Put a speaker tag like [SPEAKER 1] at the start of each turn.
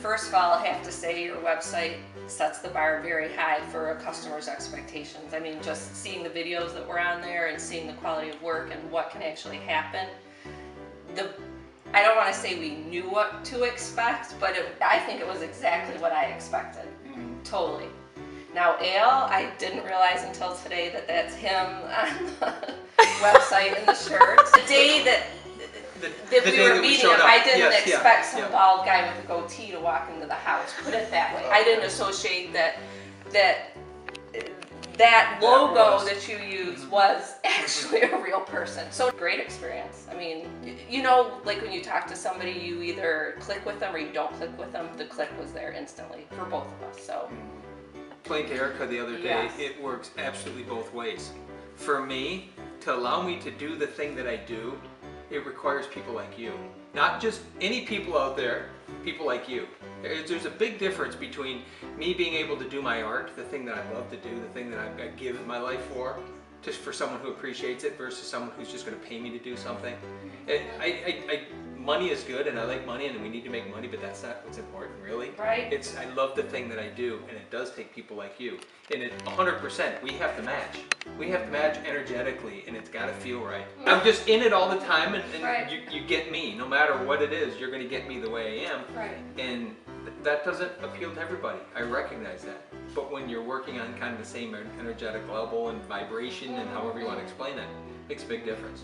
[SPEAKER 1] First of all, I have to say your website sets the bar very high for a customer's expectations. I mean, just seeing the videos that were on there and seeing the quality of work and what can actually happen. I don't want to say we knew what to expect, but I think it was exactly what I expected. Totally. Now, Ale, I didn't realize until today that that's him on the website in the shirt. The day that we were meeting him, I didn't expect some bald guy with a goatee to walk into the house. Put it that way. I didn't associate that logo that you use was actually a real person. So great experience. I mean, you know, like when you talk to somebody, you either click with them or you don't click with them. The click was there instantly for both of us. So.
[SPEAKER 2] Explained to Erica the other day, it works absolutely both ways. For me, to allow me to do the thing that I do, it requires people like you. Not just any people out there, people like you. There's a big difference between me being able to do my art, the thing that I love to do, the thing that I give my life for, just for someone who appreciates it versus someone who's just going to pay me to do something. Money is good and I like money and we need to make money, but that's not what's important, really.
[SPEAKER 1] Right.
[SPEAKER 2] I love the thing that I do, and it does take people like you. And 100%, we have to match. We have to match energetically, and it's got to feel right. I'm just in it all the time, and you get me. No matter what it is, you're going to get me the way I am.
[SPEAKER 1] Right.
[SPEAKER 2] And that doesn't appeal to everybody. I recognize that. But when you're working on kind of the same energetic level and vibration and however you want to explain it, it makes a big difference.